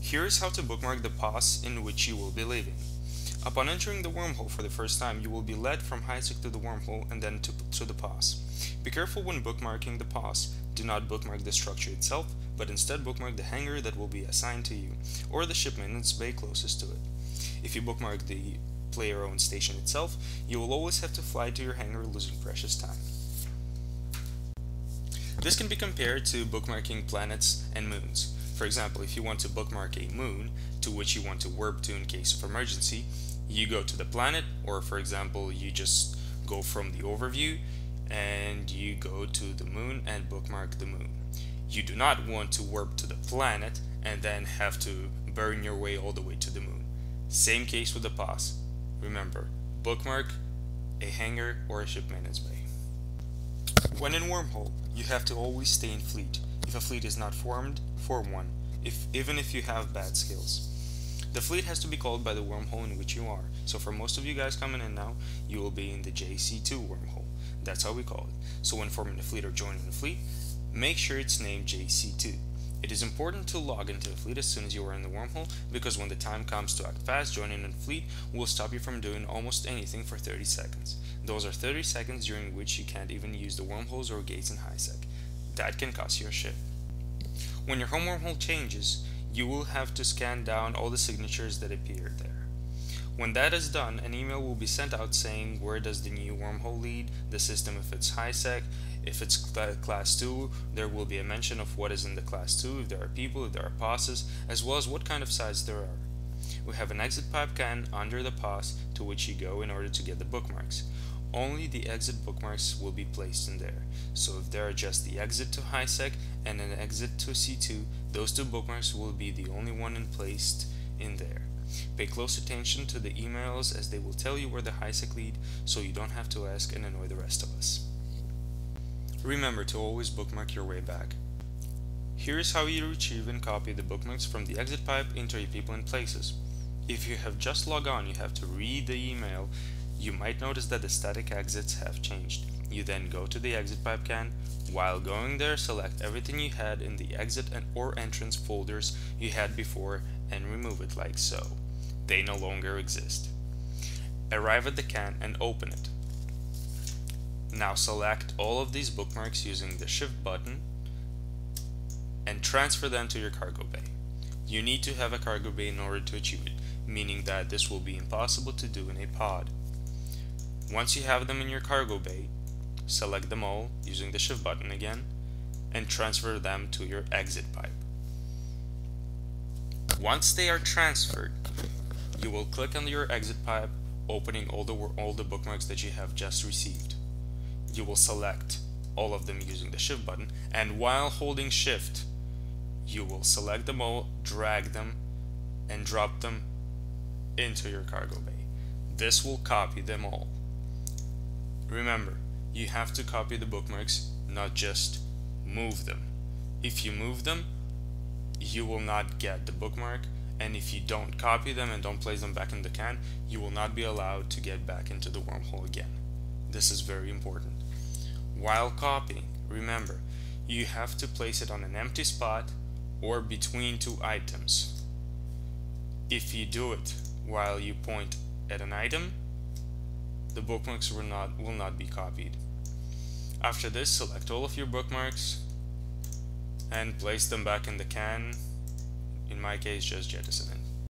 Here is how to bookmark the paths in which you will be leaving. Upon entering the wormhole for the first time, you will be led from HiSec to the wormhole and then to the paths. Be careful when bookmarking the paths. Do not bookmark the structure itself, but instead bookmark the hangar that will be assigned to you, or the ship maintenance bay closest to it. If you bookmark the player-owned station itself, you will always have to fly to your hangar, losing precious time. This can be compared to bookmarking planets and moons. For example, if you want to bookmark a moon to which you want to warp to in case of emergency, you go to the planet, or for example, you just go from the overview and you go to the moon and bookmark the moon. You do not want to warp to the planet and then have to burn your way all the way to the moon. Same case with the paths. Remember, bookmark a hangar or a ship maintenance bay. When in wormhole, you have to always stay in fleet. If a fleet is not formed, form one, even if you have bad skills. The fleet has to be called by the wormhole in which you are. So for most of you guys coming in now, you will be in the JC2 wormhole. That's how we call it. So when forming a fleet or joining a fleet, make sure it's named JC2. It is important to log into a fleet as soon as you are in the wormhole, because when the time comes to act fast, joining a fleet will stop you from doing almost anything for 30 seconds. Those are 30 seconds during which you can't even use the wormholes or gates in HiSec. That can cost you a ship. When your home wormhole changes, you will have to scan down all the signatures that appear there. When that is done, an email will be sent out saying where does the new wormhole lead, the system if it's HiSec. If it's class 2, there will be a mention of what is in the class 2, if there are people, if there are passes, as well as what kind of sites there are. We have an exit pipe can under the pass to which you go in order to get the bookmarks. Only the exit bookmarks will be placed in there. So if there are just the exit to HiSec and an exit to C2, those two bookmarks will be the only one placed in there. Pay close attention to the emails as they will tell you where the HiSec lead, so you don't have to ask and annoy the rest of us. Remember to always bookmark your way back. Here is how you retrieve and copy the bookmarks from the exit pipe into your people and places. If you have just logged on, you have to read the email. You might notice that the static exits have changed. You then go to the exit pipe can. While going there, select everything you had in the exit and or entrance folders you had before and remove it like so. They no longer exist. Arrive at the can and open it. Now select all of these bookmarks using the Shift button and transfer them to your cargo bay. You need to have a cargo bay in order to achieve it, meaning that this will be impossible to do in a pod. Once you have them in your cargo bay, select them all using the Shift button again and transfer them to your exit pipe. Once they are transferred, you will click on your exit pipe, opening all the bookmarks that you have just received. You will select all of them using the Shift button, and while holding Shift, you will select them all, drag them, and drop them into your cargo bay. This will copy them all. Remember, you have to copy the bookmarks, not just move them. If you move them, you will not get the bookmark, and if you don't copy them and don't place them back in the can, you will not be allowed to get back into the wormhole again. This is very important. While copying, remember, you have to place it on an empty spot or between two items. If you do it while you point at an item, the bookmarks will not be copied. After this, select all of your bookmarks and place them back in the can. In my case, just jettison it.